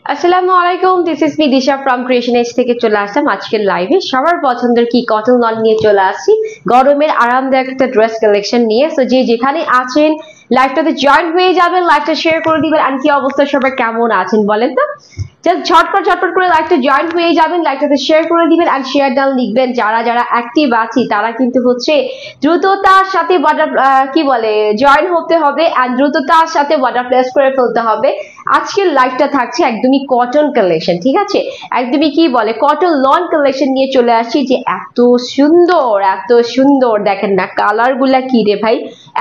আসসালামু আলাইকুম, this is me Disha from Creation Edge থেকে চলে আসলাম আজকের লাইভে সবার পছন্দের কি কটন লন নিয়ে চলে আসছি গরমের আরামদায়ক একটা ড্রেস কালেকশন নিয়ে। তো যে যেখানে আছেন লাইভটাতে জয়েন হয়ে যাবেন, লাইভটা শেয়ার করে দিবেন। আর কি অবস্থা, সবাই কেমন আছেন বলেন তো? জাস্ট ঝটপট করে লাইভটা জয়েন হয়ে যাবেন, লাইভটাতে শেয়ার করে দিবেন আর শেয়ার ডাউন লিখবেন। যারা যারা অ্যাক্টিভ আছি তারা কিন্তু হচ্ছে দ্রুততার সাথে কি বলে জয়েন হতে হবে আর দ্রুততার সাথে ওয়াটার প্লেস করে ফেলতে হবে। আজকের লাইভটা থাকছে একদমই কটন কালেকশন, ঠিক আছে? একদমই কি বলে কটন লন কালেকশন নিয়ে চলে আসছি। যে এত সুন্দর দেখেন না কালার গুলা কি রে ভাই,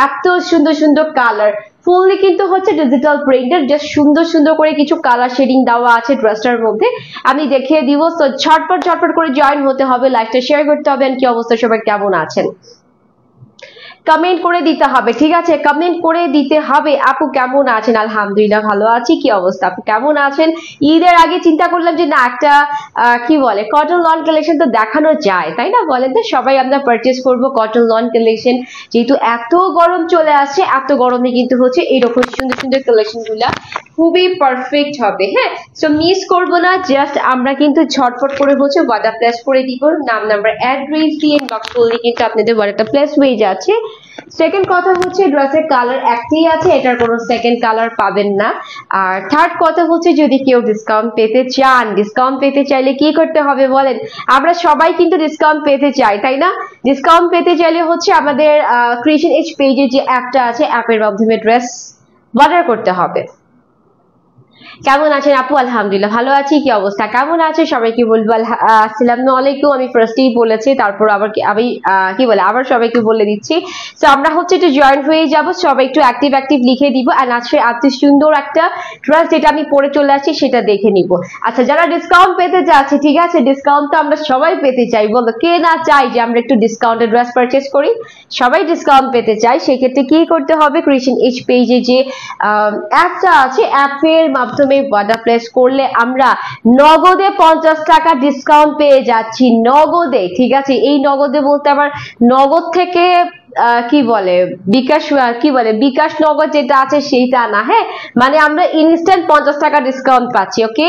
এত সুন্দর সুন্দর কালার। ফুললি কিন্তু হচ্ছে ডিজিটাল প্রিন্টের, জাস্ট সুন্দর করে কিছু কালার শেডিং দেওয়া আছে ড্রেসটার মধ্যে, আমি দেখিয়ে দিব। তো ঝটপট করে জয়েন হতে হবে, লাইভটা শেয়ার করতে হবে। কি অবস্থা, সবাই কেমন আছেন কমেন্ট করে দিতে হবে, ঠিক আছে? কমেন্ট করে দিতে হবে আপু কেমন আছেন। আলহামদুলিল্লাহ ভালো আছি। কি অবস্থা আপু কেমন আছেন? ঈদের আগে চিন্তা করলাম যে না একটা কি বলে কটন লন কালেকশন তো দেখানো যায়, তাই না? বলেন তো, সবাই আমরা পারচেজ করব কটন লন কালেকশন, যেহেতু এত গরম চলে আসছে। এত গরমে কিন্তু হচ্ছে এরকম সুন্দর কালেকশন গুলা খুবই পারফেক্ট হবে। হ্যাঁ, সো মিস করব না। জাস্ট আমরা কিন্তু ঝটপট করে হচ্ছে ওয়াটার প্লেস করে দিব, নাম নাম্বার অ্যাড্রেস দিয়ে ইনবক্স করলে কিন্তু আপনাদের ওয়াটার প্লেস হয়ে যাচ্ছে। সেকেন্ড কথা হচ্ছে ড্রেসের কালার একটাই আছে, এটার কোনো সেকেন্ড কালার পাবেন না। আর থার্ড কথা হচ্ছে যদি কেউ ডিসকাউন্ট পেতে চান, ডিসকাউন্ট পেতে চাইলে কি করতে হবে বলেন? আমরা সবাই কিন্তু ডিসকাউন্ট পেতে চাই, তাই না? ডিসকাউন্ট পেতে চাইলে হচ্ছে আমাদের ক্রিয়েশন এজ পেজের যে অ্যাপটা আছে, অ্যাপের মাধ্যমে ড্রেস অর্ডার করতে হবে। কেমন আছেন আপু? আলহামদুলিল্লাহ ভালো আছি। কি অবস্থা, কেমন আছে সবাইকে বলবো আসসালামু আলাইকুম। আমি ফার্স্টেই বলেছি, তারপর আবার আমি কি বলে আবার সবাইকে বলে দিচ্ছি। তো আমরা হচ্ছে একটু জয়েন হয়ে যাব, সবাই একটু অ্যাক্টিভ লিখে দিব। আর আজকে এত সুন্দর একটা ড্রেস যেটা আমি পরে চলে আসছি সেটা দেখে নিব। আচ্ছা, যারা ডিসকাউন্ট পেতে চাচ্ছে, ঠিক আছে, ডিসকাউন্ট তো আমরা সবাই পেতে চাই, বলো কে না চাই যে আমরা একটু ডিসকাউন্টের ড্রেস পারচেজ করি? সবাই ডিসকাউন্ট পেতে চাই। সেক্ষেত্রে কি করতে হবে, ক্রিয়েশন এজ পেজে যে অ্যাপটা আছে, অ্যাপের মাধ্যমে অর্ডার প্লেস করলে আমরা নগদে 50 টাকা ডিসকাউন্ট পেয়ে যাচ্ছি, নগদে, ঠিক আছে? এই নগদে বলতে আবার নগদ থেকে কি বলে বিকাশ নগদ যেটা আছে সেইটা না, হ্যাঁ, মানে আমরা ইনস্ট্যান্ট 50 টাকা ডিসকাউন্ট পাচ্ছি। ওকে,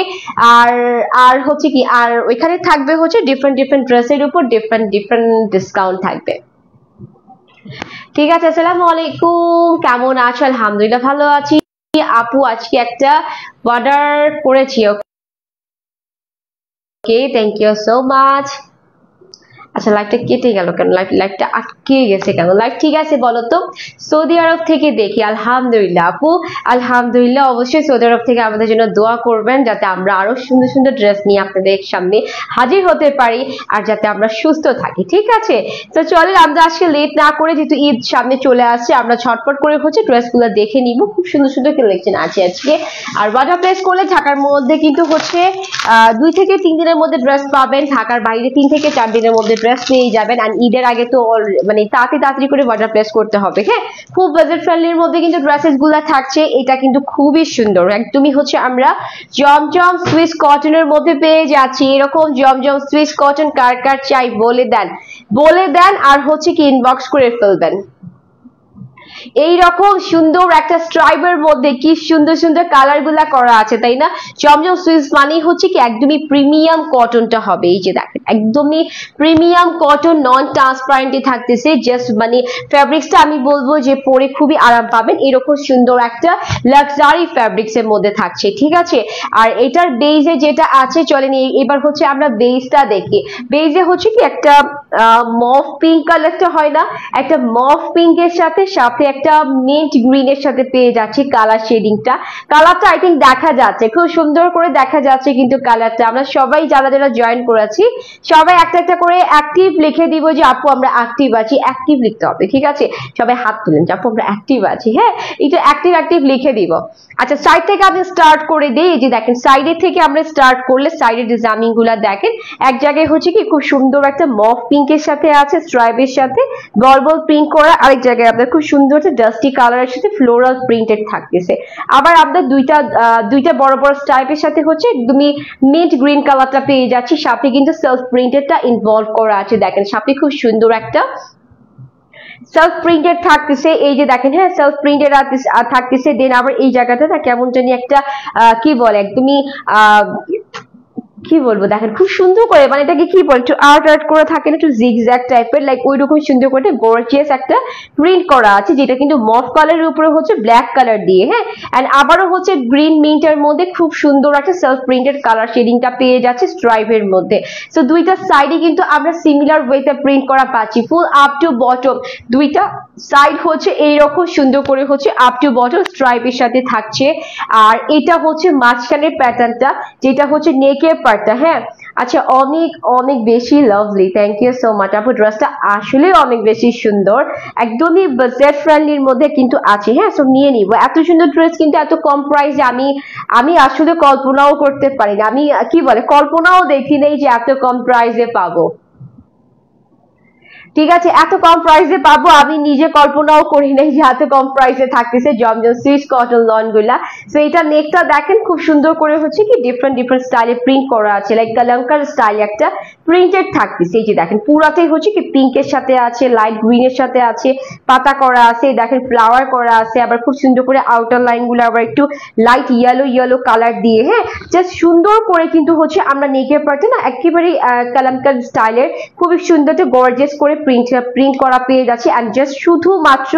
আর হচ্ছে কি, আর ওইখানে থাকবে হচ্ছে ডিফারেন্ট ড্রেসের উপর ডিফারেন্ট ডিসকাউন্ট থাকবে, ঠিক আছে? আসসালামু আলাইকুম, কেমন আছো? আলহামদুলিল্লাহ ভালো আছি আপু। আজকে একটা অর্ডার করেছি। ওকে, থ্যাংক ইউ সো মাচ। আচ্ছা, লাইভটা কেটে গেল কেন? লাইভটা আটকে গেছে কেন? লাইভ ঠিক আছে বলো তো? সৌদি আরব থেকে দেখি। আলহামদুলিল্লাহ আপু, আলহামদুলিল্লাহ। অবশ্যই সৌদি আরব থেকে আমাদের জন্য দোয়া করবেন যাতে আমরা আরো সুন্দর ড্রেস নিয়ে আপনাদের সামনে হাজির হতে পারি আর যাতে আমরা সুস্থ থাকি, ঠিক আছে? তো চলেন আমরা আজকে লেট না করে, যেহেতু ঈদ সামনে চলে আসছে, আমরা ছটপট করে হচ্ছে ড্রেসগুলো দেখে নিব। খুব সুন্দর কালেকশন আছে আজকে। আর অর্ডার প্লেস করলে ঢাকার মধ্যে কিন্তু হচ্ছে 2 থেকে 3 দিনের মধ্যে ড্রেস পাবেন, ঢাকার বাইরে 3 থেকে 4 দিনের মধ্যে ড্রেস পেয়ে যাবেন। আর ঈদের আগে তো মানে তাড়াতাড়ি করে অর্ডার প্লেস করতে হবে। হ্যাঁ, খুব বাজেট ফ্রেন্ডলির মধ্যে কিন্তু ড্রেসেস গুলা থাকছে। এটা কিন্তু খুবই সুন্দর, একদমই হচ্ছে আমরা জমজম সুইস কটনের মধ্যে পেয়ে যাচ্ছি। এরকম জমজম সুইস কটন কার কার চাই বলে দেন আর হচ্ছে কি ইনবক্স করে ফেলবেন। এইরকম সুন্দর একটা স্ট্রাইপের মধ্যে কি সুন্দর কালার গুলা করা আছে, তাই না? জমজম সুইস মানে হচ্ছে কি একদমই প্রিমিয়াম কটনটা হবে। এই যে দেখেন, একদমই প্রিমিয়াম কটন, নন ট্রান্সপারেন্টই থাকতেছে। জাস্ট মানে ফ্যাব্রিক্সটা আমি বলবো যে পরে খুবই আরাম পাবেন। এরকম সুন্দর একটা লাক্সারি ফ্যাব্রিক্স এর মধ্যে থাকছে, ঠিক আছে? আর এটার বেজে যেটা আছে, চলেন এবার হচ্ছে আমরা বেজটা দেখি। বেজে হচ্ছে কি একটা মফ পিঙ্ক কালারটা হয় না, একটা মফ পিঙ্কের সাথে একটা মিন্ট গ্রিনের সাথে পেয়ে যাচ্ছি কালার শেডিংটা। কালারটা আই থিঙ্ক দেখা যাচ্ছে, খুব সুন্দর করে দেখা যাচ্ছে কিন্তু কালারটা। আমরা সবাই যারা জয়েন করেছি সবাই একটা করে অ্যাক্টিভ লিখে দিব যে আপু আমরা অ্যাক্টিভ আছি। অ্যাক্টিভ লিখতে হবে, ঠিক আছে? সবাই হাত তুলেন যে আপু আমরা অ্যাক্টিভ আছি। হ্যাঁ, এটা অ্যাক্টিভ লিখে দিব। আচ্ছা, সাইড থেকে আমি স্টার্ট করে দিই। এই যে দেখেন, সাইডের থেকে আমরা স্টার্ট করলে সাইডের ডিজাইনিং গুলা দেখেন। এক জায়গায় হচ্ছে কি খুব সুন্দর একটা মফ পিঙ্কের সাথে আছে, স্ট্রাইপের সাথে বল প্রিন্ট করা। আরেক জায়গায় আপনার খুব সুন্দর একটা ডাস্টি কালারের সাথে ফ্লোরাল প্রিন্টেড থাকতেছে। আবার আমরা দুইটা বড় স্ট্রাইপের সাথে হচ্ছে একদমই মিন্ট গ্রিন কালারটা পেয়ে যাচ্ছি। সাথে কিন্তু সেলফ প্রিন্টেডটা ইনভলভ করা আছে। দেখেন সাথে খুব সুন্দর একটা সেলফ প্রিন্টেড থাকতেছে, এই যে দেখেন হ্যাঁ সেলফ প্রিন্টেড থাকতেছে। দেন আবার এই জায়গাটা না কেমন জানি একটা কি বলে একদমই কি বলবো দেখেন খুব সুন্দর করে মানে এটাকে কি বলে একটু আর্ট করে থাকে না, একটু জিগজ্যাগ টাইপের লাইক ওই রকম সুন্দর করে গর্জিয়াস একটা প্রিন্ট করা আছে, যেটা কিন্তু মফ কালারের উপরে হচ্ছে ব্ল্যাক কালার দিয়ে। হ্যাঁ এন্ড আবারও হচ্ছে গ্রিন মিন্টের মধ্যে খুব সুন্দর একটা সেলফ প্রিন্টেড কালার শেডিংটা পেয়ে যাচ্ছে স্ট্রাইপের মধ্যে। সো দুইটা সাইডে কিন্তু আমরা সিমিলার ওয়েতে প্রিন্ট করা পাচ্ছি, ফুল আপ টু বটম দুইটা সাইড হচ্ছে এইরকম সুন্দর করে হচ্ছে আপ টু বটম স্ট্রাইপের সাথে থাকছে। আর এটা হচ্ছে মাঝখানের প্যাটার্নটা যেটা হচ্ছে নেকের পার্টটা। হ্যাঁ আচ্ছা অনেক অনেক বেশি lovely, thank you so much আপু, ড্রেসটা আসলে অনেক বেশি সুন্দর, একদমই বাজেট ফ্রেন্ডলির মধ্যে কিন্তু আছে। হ্যাঁ সো নিয়ে নিব, এত সুন্দর ড্রেস কিন্তু এত কম প্রাইসে আমি আসলে কল্পনাও করতে পারি না, আমি কি বলে কল্পনাও দেখি নেই যে এত কম প্রাইসে পাবো। ঠিক আছে এত কম প্রাইসে পাবো, আমি নিজে কল্পনাও করি নাই যে এত কম প্রাইসে থাকতেছে জমজম সুইস কটন লন গুলা। সো এটা নেকটা দেখেন খুব সুন্দর করে হচ্ছে কি ডিফারেন্ট স্টাইলে প্রিন্ট করা আছে, লাইক কালামকার স্টাইল একটা প্রিন্টেড থাকতেছে। এই যে দেখেন পুরাতেই হচ্ছে কি পিঙ্কের সাথে আছে, লাইট গ্রিনের সাথে আছে, পাতা করা আছে, দেখেন ফ্লাওয়ার করা আছে, আবার খুব সুন্দর করে আউটার লাইন গুলো আবার একটু লাইট ইয়েলো কালার দিয়ে। হ্যাঁ জাস্ট সুন্দর করে কিন্তু হচ্ছে আমরা নেকের পার্টে না একেবারে কালামকার স্টাইলের খুবই সুন্দর গর্জিয়াস করে প্রিন্ট করা পেয়ে যাচ্ছে। এন্ড জাস্ট শুধুমাত্র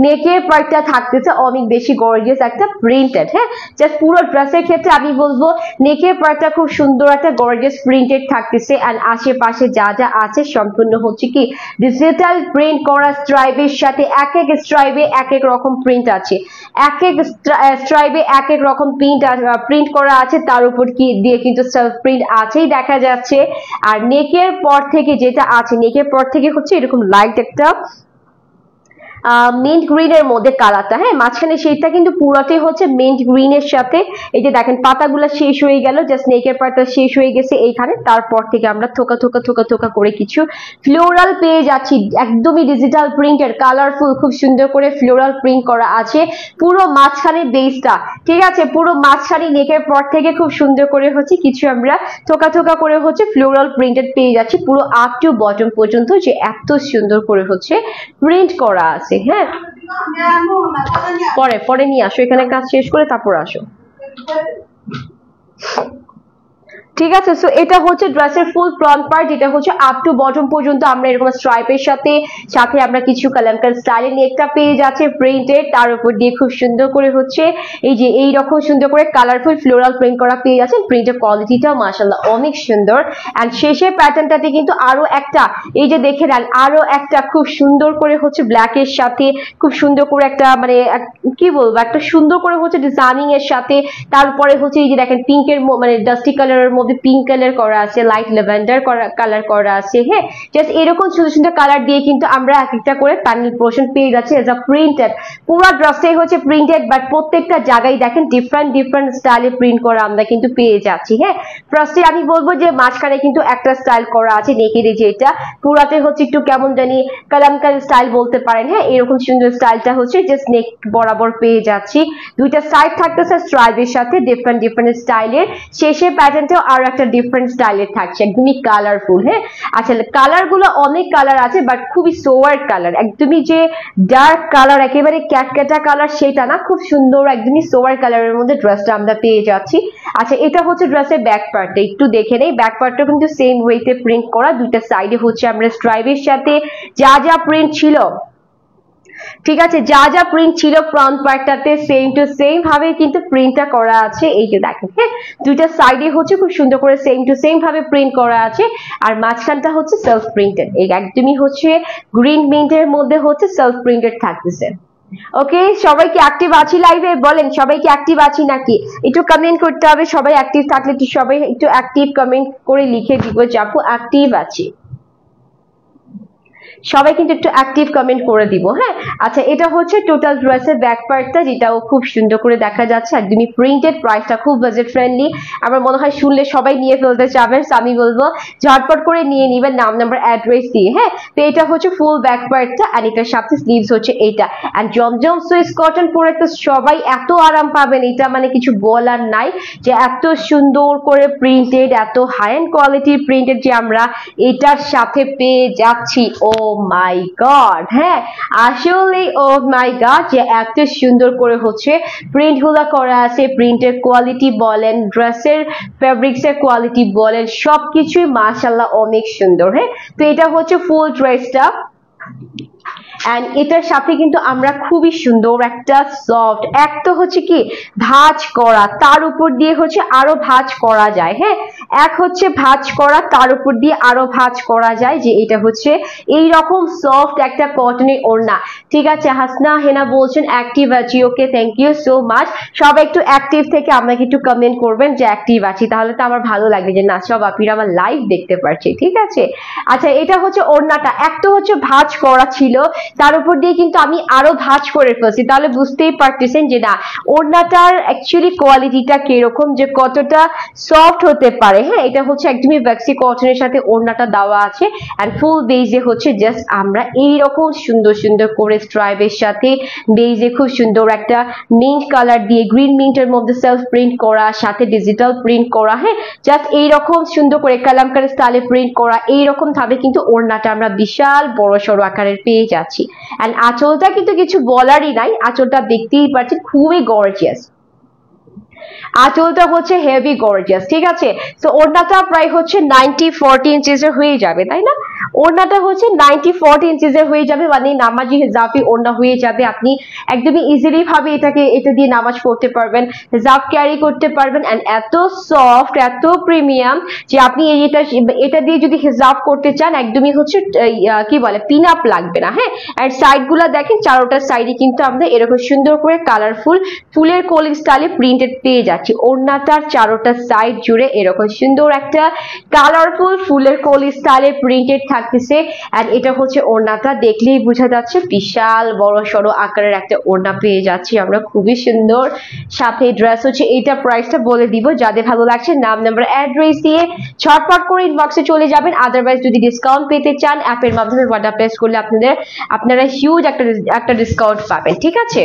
নেকের পার্টটা থাকতেছে অনেক বেশি গর্জিয়াস একটা প্রিন্টেড। হ্যাঁ জাস্ট পুরো ড্রেসের ক্ষেত্রে আমি বলবো নেকের পার্টটা খুব সুন্দর একটা গর্জিয়াস প্রিন্টেড থাকতেছে। এন্ড আশেপাশে যা যা আছে সম্পূর্ণ হচ্ছে কি ডিজিটাল প্রিন্ট করা স্ট্রাইপের সাথে এক এক স্ট্রাইপে এক এক রকম প্রিন্ট আছে, এক এক স্ট্রাইপে এক এক রকম প্রিন্ট করা আছে, তার উপর কি দিয়ে কিন্তু সেলফ প্রিন্ট আছেই দেখা যাচ্ছে। আর নেকের পর থেকে যেটা আছে নেকের পর থেকে হচ্ছে এরকম লাইট একটা মিন্ট গ্রিনের মধ্যে কালারটা। হ্যাঁ মাঝখানে সেইটা কিন্তু পুরোটাই হচ্ছে মিন্ট গ্রিনের সাথে এই যে দেখেন পাতাগুলো শেষ হয়ে গেল, জাস্ট নেকের পার্টটা শেষ হয়ে গেছে এইখানে, তারপর থেকে আমরা থোকা করে কিছু ফ্লোরাল পেয়ে যাচ্ছি, একদমই ডিজিটাল প্রিন্টের কালারফুল খুব সুন্দর করে ফ্লোরাল প্রিন্ট করা আছে পুরো মাঝখানে বেসটা। ঠিক আছে পুরো মাঝখানে নেকের পর থেকে খুব সুন্দর করে হচ্ছে কিছু আমরা থোকা করে হচ্ছে ফ্লোরাল প্রিন্টেড পেয়ে যাচ্ছি পুরো আপ টু বটম পর্যন্ত, যে এত সুন্দর করে হচ্ছে প্রিন্ট করা আছে। হ্যাঁ পরে নিয়ে আসো, এখানে কাজ শেষ করে তারপর আসো। ঠিক আছে সো এটা হচ্ছে ড্রেসের ফুল ফ্রন্ট পার্ট, যেটা হচ্ছে আপ টু বটম পর্যন্ত আমরা এরকম স্ট্রাইপের সাথে আমরা কিছু কালামকার স্টাইলে নেকটা পেয়ে যাচ্ছে প্রিন্টেড, তার উপর দিয়ে খুব সুন্দর করে হচ্ছে এই যে এইরকম সুন্দর করে কালারফুল ফ্লোরাল প্রিন্ট করা পেয়ে যাচ্ছে। প্রিন্টের কোয়ালিটিটাও মাশাআল্লাহ অনেক সুন্দর। এন্ড শেষের প্যাটার্নটাতে কিন্তু আরো একটা এই যে দেখে নেন আরো একটা খুব সুন্দর করে হচ্ছে ব্ল্যাকের সাথে খুব সুন্দর করে একটা মানে কি বলবো একটা সুন্দর করে হচ্ছে ডিজাইনিং এর সাথে, তারপরে হচ্ছে এই যে দেখেন পিঙ্কের মানে ডাস্টি কালারের পিঙ্ক কালার করা আছে, লাইট ল্যাভেন্ডার কালার করা আছে। হ্যাঁ জাস্ট এরকম সুন্দর সুন্দর কালার দিয়ে কিন্তু আমরা এক একটা করে প্যানেল পোর্শন পেয়ে যাচ্ছি এজ আ প্রিন্টেড। পুরো ড্রেসটাই হচ্ছে প্রিন্টেড, বাট প্রত্যেকটা জায়গায় দেখেন ডিফারেন্ট স্টাইলে প্রিন্ট করা আমরা কিন্তু পেয়ে যাচ্ছি। হ্যাঁ ফার্স্টে আমি বলবো যে মাঝখানে কিন্তু একটা স্টাইল করা আছে নেকের, যে এটা পুরাতে হচ্ছে একটু কেমন জানি কালামকার স্টাইল বলতে পারেন। হ্যাঁ এরকম সুন্দর স্টাইলটা হচ্ছে জাস্ট নেক বরাবর পেয়ে যাচ্ছি, দুইটা সাইড থাকতেছে স্ট্রাইপের সাথে ডিফারেন্ট স্টাইলের, শেষে প্যাটার্নটাও আর একটা ডিফারেন্ট স্টাইলের থাকছে একদমই কালারফুল। হ্যাঁ আচ্ছা কালার গুলো অনেক কালার আছে বাট খুবই সোয়ার কালার, একদমই যে ডার্ক কালার একেবারে ক্যাটক্যাটা কালার সেটা না, খুব সুন্দর একদমই সোয়ার কালারের মধ্যে ড্রেসটা আমরা পেয়ে যাচ্ছি। আচ্ছা এটা হচ্ছে ড্রেসের ব্যাক পার্টটা, একটু দেখে নেই ব্যাক পার্টটা কিন্তু সেম ওয়েতে প্রিন্ট করা, দুইটা সাইডে হচ্ছে আমরা স্ট্রাইপের সাথে যা প্রিন্ট ছিল ঠিক আছে যা প্রিন্ট ছিল ফ্রন্ট পার্টটাতে সেম টু সেম ভাবে কিন্তু প্রিন্টটা করা আছে। এই যে দেখেন হ্যাঁ দুইটা সাইডে হচ্ছে খুব সুন্দর করে সেম টু সেম ভাবে প্রিন্ট করা আছে, আর মাঝখানটা হচ্ছে সেলফ প্রিন্টেড, এই একদমই হচ্ছে গ্রিন মিন্টের মধ্যে হচ্ছে সেলফ প্রিন্টেড থাকতেছে। ওকে সবাই কি অ্যাক্টিভ আছি লাইভে? বলেন সবাই কি অ্যাক্টিভ আছি নাকি? একটু কমেন্ট করতে হবে, সবাই অ্যাক্টিভ থাকলে একটু সবাই একটু অ্যাক্টিভ কমেন্ট করে লিখে দিব যে আপু অ্যাক্টিভ আছি, সবাই কিন্তু একটু অ্যাক্টিভ কমেন্ট করে দিব। হ্যাঁ আচ্ছা এটা হচ্ছে টোটাল ড্রেসের ব্যাক পার্টটা, যেটাও খুব সুন্দর করে দেখা যাচ্ছে একদমই প্রিন্টেড, প্রাইসটা খুব বাজেট ফ্রেন্ডলি, আমার মনে হয় শুনলে সবাই নিয়ে ফেলতে চাবেন। আমি বলবো ঝটপট করে নিয়ে নিবেন নাম নাম্বার অ্যাড্রেস দিয়ে। হ্যাঁ তো এটা হচ্ছে ফুল ব্যাক পার্টটা, আর এটার সাথে স্লিভস হচ্ছে এইটা। এন্ড জমজম সুইস কটন পরে তো সবাই এত আরাম পাবেন, এটা মানে কিছু বলার নাই, যে এত সুন্দর করে প্রিন্টেড এত হাই এন্ড কোয়ালিটির প্রিন্টেড যে আমরা এটার সাথে পেয়ে যাচ্ছি। ও মাই গড, হ্যাঁ আসলে ও মাই গড, যে এত সুন্দর করে হচ্ছে প্রিন্ট গুলা করা আছে, প্রিন্টের কোয়ালিটি বলেন, ড্রেসের ফেব্রিক্স এর কোয়ালিটি বলেন, সবকিছুই মাশাআল্লাহ অনেক সুন্দর। হ্যাঁ, তো এটা হচ্ছে ফুল ড্রেসটা, এন্ড এটার সাথে কিন্তু আমরা খুবই সুন্দর একটা সফট, এক তো হচ্ছে কি ভাঁজ করা, তার উপর দিয়ে হচ্ছে আরো ভাঁজ করা যায়। হ্যাঁ, এক হচ্ছে ভাঁজ করা, তার উপর দিয়ে আরো ভাঁজ করা যায়, যে এটা হচ্ছে এই রকম সফট একটা কটনের ওড়না। ঠিক আছে, হাসনা হেনা বলছেন অ্যাক্টিভ আছি, okay thank you so much. সবাই একটু অ্যাক্টিভ থেকে আমাকে একটু কমেন্ট করবেন যে অ্যাক্টিভ আছি, তাহলে তো আমার ভালো লাগবে যে না সব আপিরা আমার লাইভ দেখতে পারছে। ঠিক আছে, আচ্ছা এটা হচ্ছে ওড়নাটা, এক তো হচ্ছে ভাঁজ করা ছিল, তার উপর দিয়ে কিন্তু আমি আরো ভাঁজ করে ফেলছি, তাহলে বুঝতেই পারতেছেন যে না ওড়নাটার অ্যাকচুয়ালি কোয়ালিটিটা কিরকম, যে কতটা সফট হতে পারে। হ্যাঁ, এটা হচ্ছে একদমই ভ্যাক্সি কটনের সাথে ওড়নাটা দেওয়া আছে, এন্ড ফুল বেজে হচ্ছে জাস্ট আমরা এইরকম সুন্দর সুন্দর করে স্ট্রাইপের সাথে বেজে খুব সুন্দর একটা মিন্ট কালার দিয়ে, গ্রিন মিন্টের মধ্যে সেলফ প্রিন্ট করা, সাথে ডিজিটাল প্রিন্ট করা। হ্যাঁ, জাস্ট এইরকম সুন্দর করে কালামকারী স্টাইলে প্রিন্ট করা, এইরকম ভাবে কিন্তু ওড়নাটা আমরা বিশাল বড় সড়ো আকারের পেয়ে যাচ্ছি। এন্ড আঁচলটা কিন্তু কিছু বলারই নাই, আঁচলটা দেখতেই পাচ্ছেন খুবই গর্জিয়াস, আঁচলটা হচ্ছে হেভি গর্জিয়াস। ঠিক আছে, তো ওড়নাটা প্রায় হচ্ছে 90-40 ইঞ্চেসের হয়ে যাবে, তাই না? ওড়নাটা হচ্ছে 90-40 ইঞ্চেসের হয়ে যাবে, মানে নামাজি হিজাবি ওড়না হয়ে যাবে। আপনি একদমই ইজিলি ভাবে এটা দিয়ে নামাজ পড়তে পারবেন, হিজাব ক্যারি করতে পারবেন, এন্ড এত সফট এত প্রিমিয়াম যে আপনি এটা দিয়ে যদি হিজাব করতে চান একদমই হচ্ছে কি বলে পিন আপ লাগবে না। হ্যাঁ, আর সাইড গুলা দেখেন, চারোটা সাইডে কিন্তু আমরা এরকম সুন্দর করে কালারফুল ফুলের কলি স্টাইলে প্রিন্টেড পেয়ে যাচ্ছি। ওড়নাটার চারোটা সাইড জুড়ে এরকম সুন্দর একটা কালারফুল ফুলের কলি স্টাইলে প্রিন্টেড থাকতেছে, এন্ড এটা হচ্ছে ওড়নাটা, দেখলেই বোঝা যাচ্ছে বিশাল বড় সড়ো আকারের একটা ওড়না পেয়ে যাচ্ছি আমরা, খুবই সুন্দর। সাথে ড্রেস হচ্ছে এটা, প্রাইসটা বলে দিব, যাদের ভালো লাগছে নাম নাম্বার অ্যাড্রেস দিয়ে ছটপট করে ইনবক্সে চলে যাবেন। আদারওয়াইজ যদি ডিসকাউন্ট পেতে চান অ্যাপের মাধ্যমে অর্ডার প্লেস করলে আপনারা হিউজ একটা ডিসকাউন্ট পাবেন। ঠিক আছে,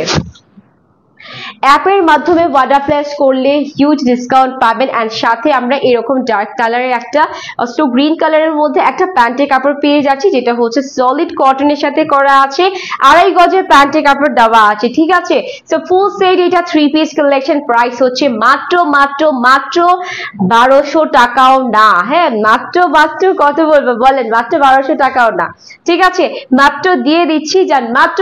অ্যাপের মাধ্যমে অর্ডার প্লেস করলে হিউজ ডিসকাউন্ট পাবেন, এন্ড সাথে আমরা এরকম ডার্ক কালারের একটা অস্ট্রো গ্রিন কালারের মধ্যে একটা প্যান্টের কাপড় পেয়ে যাচ্ছি, যেটা হচ্ছে সলিড কটনের সাথে করা আছে, 2.5 গজের প্যান্টের কাপড় দেওয়া আছে। ঠিক আছে, সো ফুল সেট এটা 3 পিস কালেকশন, প্রাইস হচ্ছে মাত্র 1200 টাকাও না। হ্যাঁ, মাত্র কত বলবো বলেন, মাত্র 1200 টাকাও না। ঠিক আছে, মাত্র দিয়ে দিচ্ছি যান মাত্র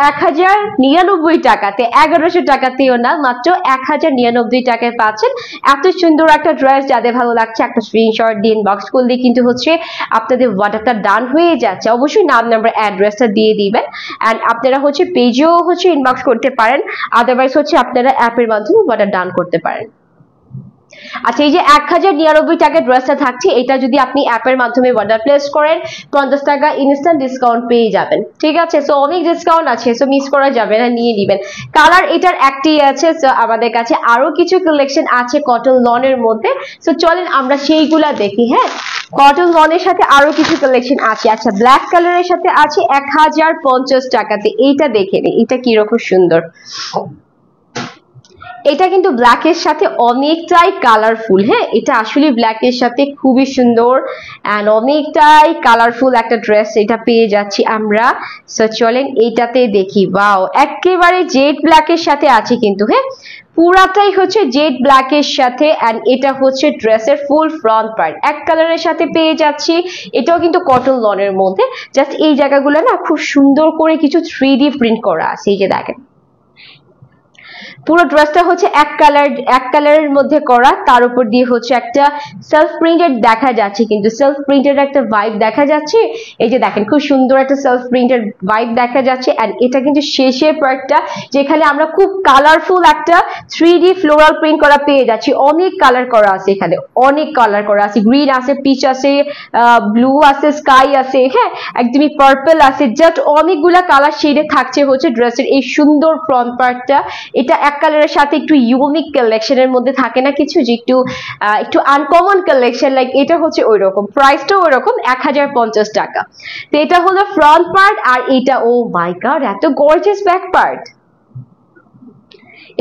1099 টাকাতে, 1100 টাকাতেও না, মাত্র 1099 টাকায় পাচ্ছেন এত সুন্দর একটা ড্রেস। যাদের ভালো লাগছে একটা স্ক্রিনশট দিয়ে ইনবক্স করলে কিন্তু হচ্ছে আপনাদের অর্ডারটা ডান হয়ে যাচ্ছে। অবশ্যই নাম নাম্বার অ্যাড্রেসটা দিয়ে দিবেন, এন্ড আপনারা হচ্ছে পেজেও হচ্ছে ইনবক্স করতে পারেন, আদারওয়াইজ হচ্ছে আপনারা অ্যাপের মাধ্যমে অর্ডার ডান করতে পারেন। আচ্ছা, এই যে 1099 টাকার ড্রেসটা থাকছে, এটা যদি আপনি অ্যাপের মাধ্যমে অর্ডার প্লেস করেন 50 টাকা ইনস্ট্যান্ট ডিসকাউন্ট পেয়ে যাবেন। ঠিক আছে, সো অনেক ডিসকাউন্ট আছে, সো মিস করা যাবে না, নিয়ে নেবেন। কালার এটার একটাই আছে, সো আমাদের কাছে আরো কিছু কালেকশন আছে কটন লনের মধ্যে, সো চলেন আমরা সেইগুলা দেখি। হ্যাঁ, কটন লনের সাথে আরো কিছু কালেকশন আছে। আচ্ছা, ব্ল্যাক কালারের সাথে আছে 1050 টাকাতে, এইটা দেখে নিন, এটা কিরকম সুন্দর। এটা কিন্তু ব্ল্যাক এর সাথে অনেকটাই কালারফুল। হ্যাঁ, এটা আসলে ব্ল্যাক এর সাথে খুবই সুন্দর এন্ড অনেকটাই কালারফুল একটা ড্রেস এটা পেয়ে যাচ্ছি আমরা। সো চলেন এইটাতে দেখি। ওয়াও, একেবারে জেড ব্ল্যাক এর সাথে আছে কিন্তু। হ্যাঁ, পুরাটাই হচ্ছে জেড ব্ল্যাক এর সাথে, এন্ড এটা হচ্ছে ড্রেসের ফুল ফ্রন্ট পার্ট এক কালারের সাথে পেয়ে যাচ্ছি। এটাও কিন্তু কটন লনের মধ্যে, জাস্ট এই জায়গাগুলো না খুব সুন্দর করে কিছু 3D প্রিন্ট করা আছে, এই যে দেখেন। পুরো ড্রেসটা হচ্ছে এক কালারের মধ্যে করা, তার উপর দিয়ে হচ্ছে একটা সেলফ প্রিন্টেড দেখা যাচ্ছে, কিন্তু সেলফ প্রিন্টেড একটা ভাইব দেখা যাচ্ছে। এই যে দেখেন, খুব সুন্দর একটা সেলফ প্রিন্টেড ভাইব দেখা যাচ্ছে, এন্ড এটা কিন্তু শেষের পার্টটা যেখানে আমরা খুব কালারফুল একটা 3D ফ্লোরাল প্রিন্ট করা পেয়ে যাচ্ছি। অনেক কালার করা আছে এখানে, অনেক কালার করা আছে, গ্রিন আছে, পিচ আছে, ব্লু আছে, স্কাই আছে, হ্যাঁ একদমই পার্পল আছে, জাস্ট অনেকগুলা কালার শেডে থাকছে হচ্ছে ড্রেসের এই সুন্দর ফ্রন্ট পার্টটা। এটা এক কালারের সাথে একটু ইউনিক কালেকশনের মধ্যে থাকে না কিছু, যে একটু আনকমন কালেকশন, লাইক এটা হচ্ছে ওই রকম। প্রাইসটাও ওই রকম 1050 টাকা। তো এটা হলো ফ্রন্ট পার্ট, আর এটা ও মাই গড এত গর্জিয়াস ব্যাক পার্ট।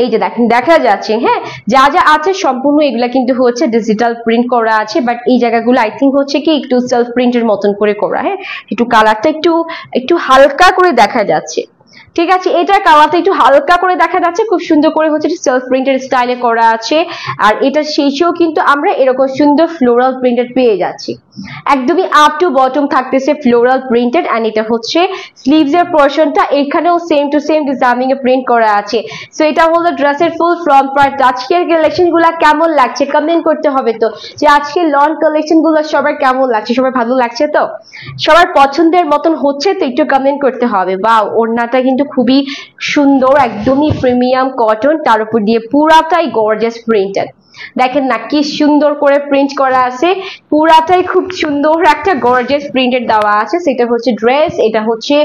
এই যে দেখেন দেখা যাচ্ছে, হ্যাঁ যা যা আছে সম্পূর্ণ এগুলা কিন্তু হচ্ছে ডিজিটাল প্রিন্ট করা আছে, বাট এই জায়গাগুলো আই থিঙ্ক হচ্ছে কি একটু সেলফ প্রিন্টের মতন করে করা। হ্যাঁ একটু কালারটা একটু হালকা করে দেখা যাচ্ছে, ঠিক আছে এটার কালারটা একটু হালকা করে দেখা যাচ্ছে, খুব সুন্দর করে হচ্ছে সেলফ প্রিন্টেড স্টাইলে করা আছে। আর এটা শেষেও কিন্তু আমরা এরকম সুন্দর ফ্লোরাল প্রিন্টেড পেয়ে যাচ্ছি, একদমই আপ টু বটম থাকতেছে ফ্লোরাল প্রিন্টেড। এন্ড এটা হচ্ছে স্লিভস এর পোরশনটা, এখানেও same to same designing A print করা আছে। সো এটা হলো ড্রেসের ফুল ফ্রন্ট পার্ট। আজকের কালেকশন গুলা কেমন লাগছে কমেন্ট করতে হবে তো, যে আজকের লন কালেকশন গুলো সবার কেমন লাগছে, সবার ভালো লাগছে তো, সবার পছন্দের মতন হচ্ছে তো, একটু কমেন্ট করতে হবে। বা ওড়নাটা কিন্তু খুবই সুন্দর, একদমই প্রিমিয়াম কটন, তার উপর দিয়ে পুরাটাই গর্জিয়াস প্রিন্টেড। দেখেন না কি সুন্দর করে প্রিন্ট করা আছে, পুরাটাই খুব সুন্দর একটা গর্জিয়াস প্রিন্টেড দেওয়া আছে। সেটা হচ্ছে ড্রেস, এটা হচ্ছে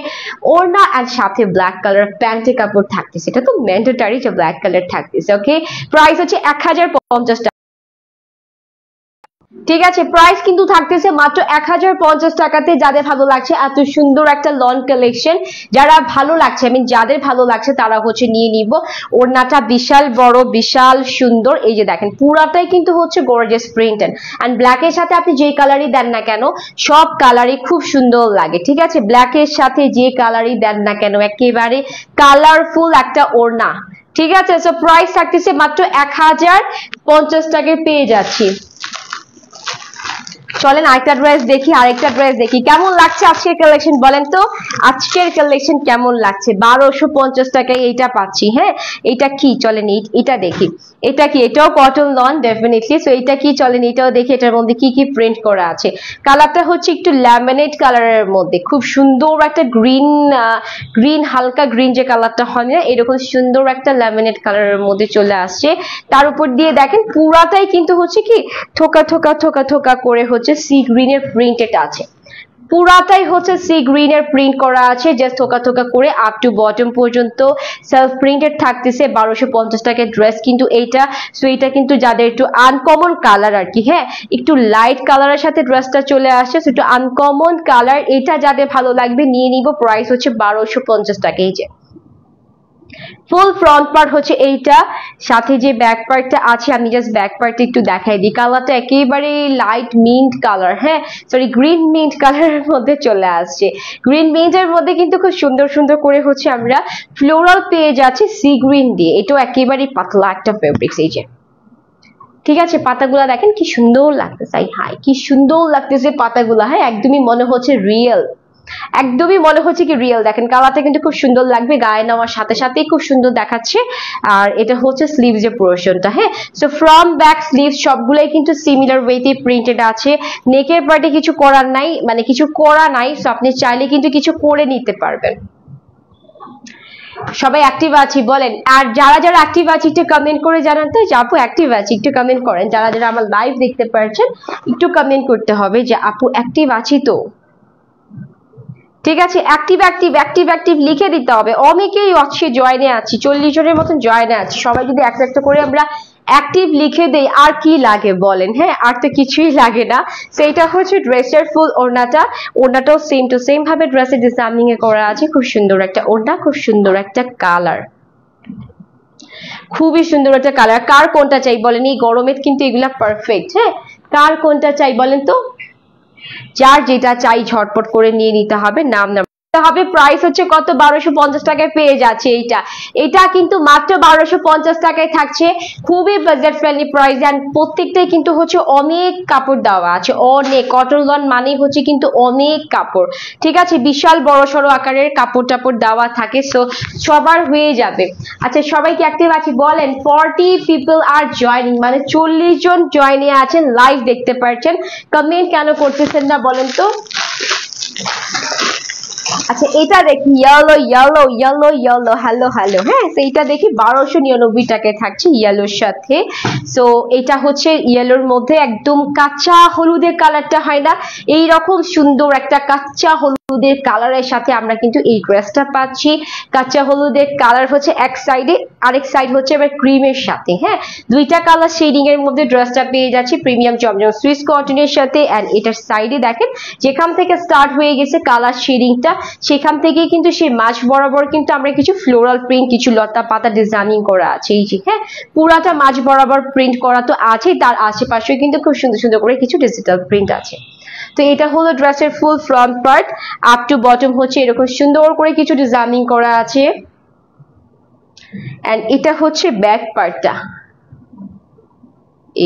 ওড়না আর সাথে ব্ল্যাক কালার প্যান্টের কাপড় থাকতেছে, এটা তো ম্যান্ডেটরি যে ব্ল্যাক কালার থাকতেছে। ওকে প্রাইস হচ্ছে 1050 টাকা, ঠিক আছে প্রাইস কিন্তু থাকতেছে মাত্র 1050 টাকাতে। যাদের ভালো লাগছে এত সুন্দর একটা লন কালেকশন, যারা ভালো লাগছে যাদের ভালো লাগছে তারা হচ্ছে নিয়ে নিব। ওড়নাটা বিশাল বড়, বিশাল সুন্দর, এই যে দেখেন পুরাটাই কিন্তু হচ্ছে গর্জিয়াস প্রিন্টেড। এন্ড ব্ল্যাক এর সাথে আপনি যে কালারই দেন না কেন সব কালারই খুব সুন্দর লাগে, ঠিক আছে ব্ল্যাক এর সাথে যে কালারই দেন না কেন একেবারে কালারফুল একটা ওড়না, ঠিক আছে। সো প্রাইস থাকতেছে মাত্র 1050 টাকায় পেয়ে যাচ্ছি। চলেন আরেকটা ড্রেস দেখি কেমন লাগছে আজকের কালেকশন, বলেন তো আজকের কালেকশন কেমন লাগছে। 1250 টাকায় এইটা পাচ্ছি। হ্যাঁ এটা কি, চলেন এটা দেখি, এটা কি, এটাও কটন লন ডেফিনেটলি। সো এটা কি, চলেন এটাও দেখি, এটার মধ্যে কি কি প্রিন্ট করা আছে। কালারটা হচ্ছে একটু ল্যামিনেট কালারের মধ্যে, খুব সুন্দর একটা গ্রিন হালকা গ্রিন যে কালারটা হয় না এরকম সুন্দর একটা ল্যামিনেট কালারের মধ্যে চলে আসছে। তার উপর দিয়ে দেখেন পুরাটাই কিন্তু হচ্ছে কি থোকা থোকা থোকা থোকা করে হচ্ছে সি গ্রিনের প্রিন্টেড আছে, পুরাটাই হচ্ছে সি গ্রিনের প্রিন্ট করা আছে, জাস্ট থোকা থোকা করে আপ টু বটম পর্যন্ত সেলফ প্রিন্টেড থাকতেছে। 1250 টাকার ড্রেস কিন্তু এইটা। সো এটা কিন্তু যাদের একটু আনকমন কালার আর কি, হ্যাঁ একটু লাইট কালারের সাথে ড্রেসটা চলে আসছে, সো একটু আনকমন কালার, এটা যাদের ভালো লাগবে নিয়ে নিব। প্রাইস হচ্ছে 1250 টাকা। এই যে ফুল ফ্রন্ট পার্ট হচ্ছে এইটা, সাথে যে ব্যাক পার্টটা আছে আমি জাস্ট ব্যাক পার্টটা একটু দেখাই দিই। কালারটা একেবারে লাইট মিন্ট কালার, হ্যাঁ সরি গ্রিন মিন্ট কালারের মধ্যে চলে আসছে। গ্রিন মিন্টের মধ্যে কিন্তু খুব সুন্দর সুন্দর করে হচ্ছে আমরা ফ্লোরাল পেয়ে যাচ্ছি সি গ্রিন দিয়ে, এটাও একেবারে পাতলা একটা ফেব্রিক্স। এই যে ঠিক আছে পাতাগুলা দেখেন কি সুন্দর লাগতেছে, হাই কি সুন্দর লাগতেছে পাতাগুলা, হ্যাঁ একদমই মনে হচ্ছে রিয়েল, একদমই মনে হচ্ছে কি রিয়েল। দেখেন কালারটা কিন্তু খুব সুন্দর লাগবে, গায়ে নেওয়ার সাথে সাথেই খুব সুন্দর দেখাচ্ছে। আর এটা হচ্ছে স্লিভস এর পোরশনটা, হ্যাঁ সো ফ্রন্ট ব্যাক স্লিভস সবগুলাই কিন্তু সিমিলার ওয়েতে প্রিন্টেড আছে। নেকের পার্টে কিছু করার নাই, কিছু করা নাই, সো আপনি চাইলে কিন্তু কিছু করে নিতে পারবেন। সবাই অ্যাক্টিভ আছি বলেন, আর যারা যারা অ্যাক্টিভ আছি একটু কমেন্ট করে জানান তো যে আপু অ্যাক্টিভ আছি, একটু কমেন্ট করেন। যারা যারা আমার লাইভ দেখতে পারছেন একটু কমেন্ট করতে হবে যে আপু অ্যাক্টিভ আছি তো, ঠিক আছে অ্যাক্টিভ লিখে দিতে হবে। অনেকেই হচ্ছে জয়েনে আছি, 40 জনের মতন জয়েনে আছি, সবাই যদি একটা একটা করে আমরা অ্যাক্টিভ লিখে দেই আর কি লাগে বলেন, হ্যাঁ আর তো কিছুই লাগে না। সেইটা হচ্ছে ড্রেসের ফুল ওড়নাটাও সেম টু সেম ভাবে ড্রেসের ডিজাইনিং এ করা আছে, খুব সুন্দর একটা ওড়না, খুব সুন্দর একটা কালার, খুবই সুন্দর একটা কালার। কার কোনটা চাই বলেন, এই গরমে কিন্তু এগুলা পারফেক্ট। হ্যাঁ কার কোনটা চাই বলেন তো, যার যেটা চাই ঝটপট করে নিয়ে নিতে হবে, নাম হবে। প্রাইস হচ্ছে কত, 1250 টাকায় পেয়ে যাচ্ছে এইটা। এটা কিন্তু মাত্র 1250 টাকায় থাকছে, খুবই বাজেট ফ্রেন্ডলি প্রাইস। এন্ড প্রত্যেকটাই কিন্তু হচ্ছে অনেক কাপড় দেওয়া আছে, অনেক কটন লন মানে হচ্ছে কিন্তু অনেক কাপড়, ঠিক আছে বিশাল বড় সড়ো আকারের কাপড় টাপড় দেওয়া থাকে, সো সবার হয়ে যাবে। আচ্ছা সবাই কি অ্যাক্টিভ আছে বলেন। 40 পিপল আর জয়েনিং, 40 জন জয়েনে আছেন, লাইভ দেখতে পাচ্ছেন, কমেন্ট কেন করতেছেন না বলেন তো। আচ্ছা এটা দেখি yellow yellow yellow yellow hello hello, হ্যাঁ সেইটা দেখি 1299 টাকায় থাকছে ইয়েলোর সাথে। সো এটা হচ্ছে ইয়েলোর মধ্যে একদম কাঁচা হলুদের কালারটা হয় না, এইরকম সুন্দর একটা কাঁচা হলুদের কালারের সাথে আমরা কিন্তু এই ড্রেসটা পাচ্ছি। কাঁচা হলুদের কালার হচ্ছে এক সাইডে, আরেক সাইড হচ্ছে আবার ক্রিমের সাথে, হ্যাঁ দুইটা কালার শেডিং এর মধ্যে ড্রেসটা পেয়ে যাচ্ছি প্রিমিয়াম জমজম সুইস কটনের সাথে। এন্ড এটার সাইডে দেখেন যেখান থেকে স্টার্ট হয়ে গেছে কালার শেডিংটা সেখান থেকে কিন্তু সেই মাঝ বরাবর কিন্তু আমরা কিছু ফ্লোরাল প্রিন্ট, কিছু লতা পাতা ডিজাইনিং করা আছে এই যে, হ্যাঁ পুরাটা মাঝ বরাবর প্রিন্ট করা তো আছে, তার আশেপাশেও কিন্তু খুব সুন্দর সুন্দর করে কিছু ডিজিটাল প্রিন্ট আছে। তো এটা হলো ড্রেসের ফুল front part, up to bottom হচ্ছে এরকম সুন্দর করে কিছু ডিজাইনিং করা আছে। এন্ড এটা হচ্ছে ব্যাক পার্টটা,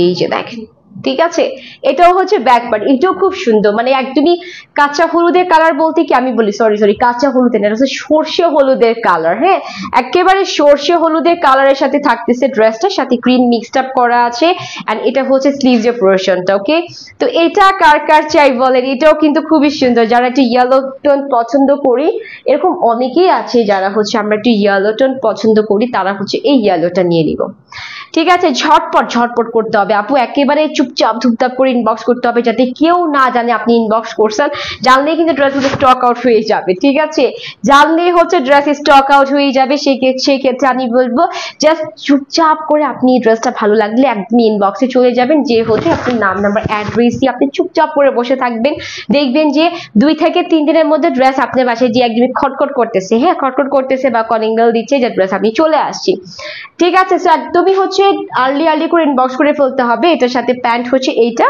এই যে দেখেন, ঠিক আছে এটাও হচ্ছে ব্যাক পার্ট, এটাও খুব সুন্দর, মানে একদমই কাঁচা হলুদের কালার বলতে কি আমি বলি সরি কাঁচা হলুদের না, এটা হচ্ছে সর্ষে হলুদের কালার, হ্যাঁ একেবারে সর্ষে হলুদের কালারের সাথে থাকতেছে ড্রেসটার সাথে ক্রিম মিক্সড আপ করা আছে। এন্ড এটা হচ্ছে স্লিভস এর পোরশনটা, ওকে তো এটা কার কার চাই বলেন, এটাও কিন্তু খুবই সুন্দর, যারা একটু ইয়েলো টোন পছন্দ করি, এরকম অনেকেই আছে যারা হচ্ছে আমরা একটু ইয়েলো টোন পছন্দ করি, তারা হচ্ছে এই ইয়েলোটা নিয়ে নিব। ঠিক আছে ঝটপট করতে হবে আপু, একেবারে চুপচাপ ধুপধাপ করে ইনবক্স করতে হবে যাতে কেউ না জানে আপনি ইনবক্স করছেন, জানলে কিন্তু ড্রেসগুলো স্টক আউট হয়ে যাবে। ঠিক আছে জানলেই হচ্ছে ড্রেস স্টক আউট হয়ে যাবে, সেক্ষেত্রে আমি বলবো জাস্ট চুপচাপ করে আপনি ড্রেসটা ভালো লাগলে একদম ইনবক্সে চলে যাবেন, যে হচ্ছে আপনার নাম নাম্বার অ্যাড্রেস দিয়ে আপনি চুপচাপ করে বসে থাকবেন, দেখবেন যে 2 থেকে 3 দিনের মধ্যে ড্রেস আপনার বাসায় যে একদমই খটখট করতেছে, হ্যাঁ খটখট করতেছে বা কলিং বেল দিচ্ছে যে ড্রেস আপনি চলে আসছি। ঠিক আছে সো একদমই হচ্ছে আর্লি করে ইনবক্স করে ফেলতে হবে। এটার সাথে প্যান্ট হচ্ছে এইটা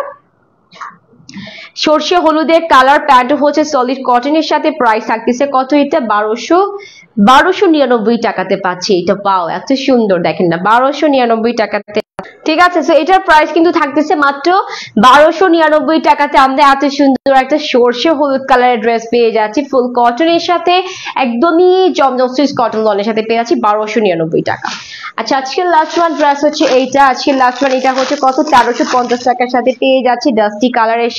সর্ষে হলুদের কালার, প্যান্ট হচ্ছে সলিড কটনের সাথে, প্রাইস থাকতেছে কত এটা 1299 টাকাতে পাচ্ছি এটা, পাও এত সুন্দর দেখেন না 1299 টাকাতে। ঠিক আছে সো এটার প্রাইস কিন্তু থাকতেছে মাত্র 1299 টাকাতে, আমরা এত সুন্দর একটা সর্ষে হলুদ কালারের ড্রেস পেয়ে যাচ্ছি ফুল কটনের সাথে, একদমই জমজম সুইস কটন লনের সাথে পেয়ে যাচ্ছি 1299 টাকা। আচ্ছা আজকের লাস্ট ওয়ান ড্রেস হচ্ছে এইটা, আজকের লাস্ট ওয়ান এটা হচ্ছে কত 1350 টাকার সাথে পেয়ে যাচ্ছি, ডাস্টি কালারের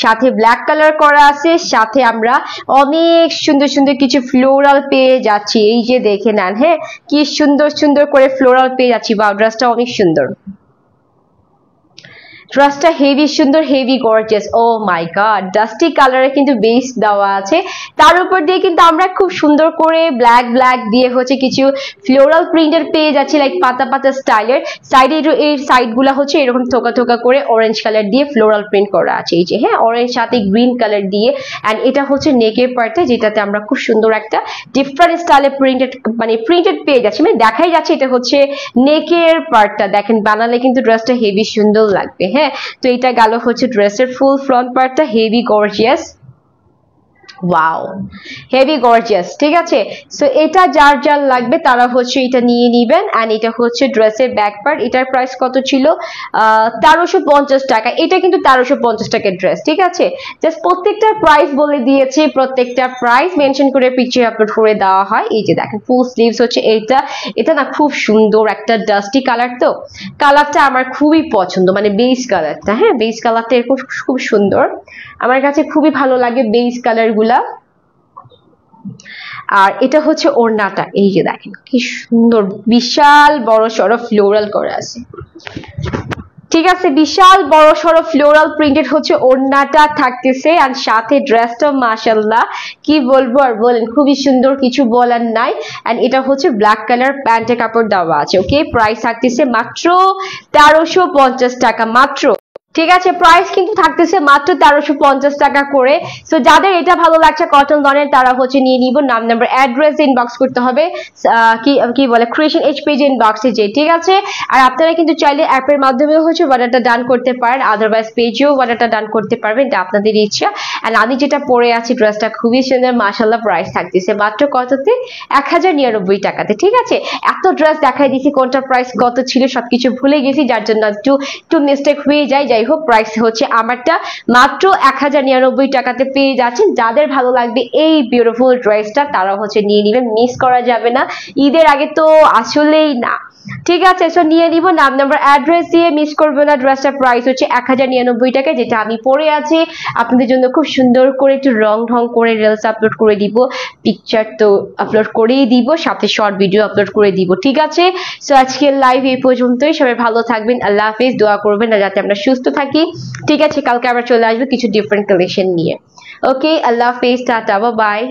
সাথে ব্ল্যাক কালার করা আছে, সাথে আমরা অনেক সুন্দর সুন্দর কিছু ফ্লোরাল পেয়ে যাচ্ছি, এই যে দেখে নেন, হ্যাঁ কি সুন্দর করে ফ্লোরাল পেয়ে যাচ্ছি, বা ড্রেসটা অনেক সুন্দর, ড্রেসটা হেভি সুন্দর হেভি গর্জিয়াস, ও মাই গড ডাস্টি কালারে কিন্তু বেস দেওয়া আছে, তার উপর দিয়ে কিন্তু আমরা খুব সুন্দর করে ব্ল্যাক দিয়ে হচ্ছে কিছু ফ্লোরাল প্রিন্টের পেয়ে যাচ্ছি, লাইক পাতা স্টাইলের, সাইডে এই সাইড গুলা হচ্ছে এরকম থোকা করে অরেঞ্জ কালার দিয়ে ফ্লোরাল প্রিন্ট করা আছে, এই যে হ্যাঁ অরেঞ্জ সাথে গ্রিন কালার দিয়ে। এন্ড এটা হচ্ছে নেকের পার্টটা, যেটাতে আমরা খুব সুন্দর একটা ডিফারেন্ট স্টাইলের প্রিন্টেড পেয়ে যাচ্ছি, মানে দেখাই যাচ্ছে এটা হচ্ছে নেকের পার্টটা, দেখেন বানালে কিন্তু ড্রেসটা হেভি সুন্দর লাগবে। হ্যাঁ তো এটা গেল হচ্ছে ড্রেসের ফুল ফ্রন্ট পার্টটা, heavy gorgeous, wow heavy gorgeous. ঠিক আছে সো এটা যার লাগবে তারা হচ্ছে এটা নিয়ে নিবেন। এন্ড এটা হচ্ছে ড্রেসের ব্যাক পার্ট, এটার প্রাইস কত ছিল 1350 টাকা, এটা কিন্তু 1350 টাকার ড্রেস। ঠিক আছে জাস্ট প্রত্যেকটার প্রাইস বলে দিয়েছি, প্রত্যেকটা প্রাইস মেনশন করে পিকচার আপলোড করে দেওয়া হয়। এই যে দেখেন ফুল স্লিভস হচ্ছে এটা না খুব সুন্দর একটা ডাস্টি কালার, তো কালারটা আমার খুবই পছন্দ, মানে বেস কালারটা, হ্যাঁ বেস কালারটা এরকম খুব সুন্দর, আমার কাছে খুবই ভালো লাগে বেস কালার গুলা। আর এটা হচ্ছে ওড়নাটা, এই যে দেখেন কি সুন্দর বিশাল বড় সড়ো ফ্লোরাল করা আছে। ঠিক আছে বিশাল বড় সড়ো ফ্লোরাল প্রিন্টেড হচ্ছে ওড়নাটা থাকতেছে, আর সাথে ড্রেসটা মাশাআল্লাহ কি বলবো আর বলেন, খুবই সুন্দর, কিছু বলার নাই। এন্ড এটা হচ্ছে ব্ল্যাক কালার প্যান্টের কাপড় দেওয়া আছে, ওকে প্রাইস থাকতেছে মাত্র 1350 টাকা মাত্র। ঠিক আছে প্রাইস কিন্তু থাকতেছে মাত্র 1350 টাকা করে। সো যাদের এটা ভালো লাগছে কটন লনের তারা হচ্ছে নিয়ে নিব, নাম নাম্বার অ্যাড্রেস ইনবক্স করতে হবে, কি বলে ক্রিয়েশন এইচ পেজ ইনবক্সে যে। ঠিক আছে আর আপনারা কিন্তু চাইলে অ্যাপের মাধ্যমে হচ্ছে অর্ডারটা ডান করতে পারেন, আদারওয়াইজ পেজেও অর্ডারটা ডান করতে পারবেন, এটা আপনাদের ইচ্ছা। আর আমি যেটা পরে আছি ড্রেসটা খুবই সুন্দর মাশাআল্লাহ, প্রাইস থাকতেছে মাত্র কততে 1099 টাকাতে। ঠিক আছে এত ড্রেস দেখাই দিয়েছি, কোনটা প্রাইস কত ছিল সবকিছু ভুলে গেছি, যার জন্য একটু মিস্টেক হয়ে যায়। যাই হোক প্রাইস হচ্ছে আমারটা মাত্র 1099 টাকাতে পেয়ে যাচ্ছেন। যাদের ভালো লাগবে এই বিউটিফুল ড্রেসটা তারা হচ্ছে নিয়ে নেবেন, মিস করা যাবে না, ঈদের আগে তো আসলেই না। ঠিক আছে সো নিয়ে নিব, নাম নাম্বার অ্যাড্রেস দিয়ে মিস করবে না। ড্রেসটার প্রাইস হচ্ছে 1099 টাকা, যেটা আমি পরে আছি আপনাদের জন্য খুব সুন্দর করে একটু রং করে রিলস আপলোড করে দিব, পিকচার তো আপলোড করেই দিব, সাথে শর্ট ভিডিও আপলোড করে দিব। ঠিক আছে সো আজকের লাইভ এই পর্যন্তই, সবাই ভালো থাকবেন, আল্লাহ হাফেজ, দোয়া করবেন না যাতে আমরা সুস্থ থাকি। ঠিক আছে কালকে আবার চলে আসবো কিছু ডিফারেন্ট কালেকশন নিয়ে। ওকে আল্লাহ হাফেজ, টাটা বাই।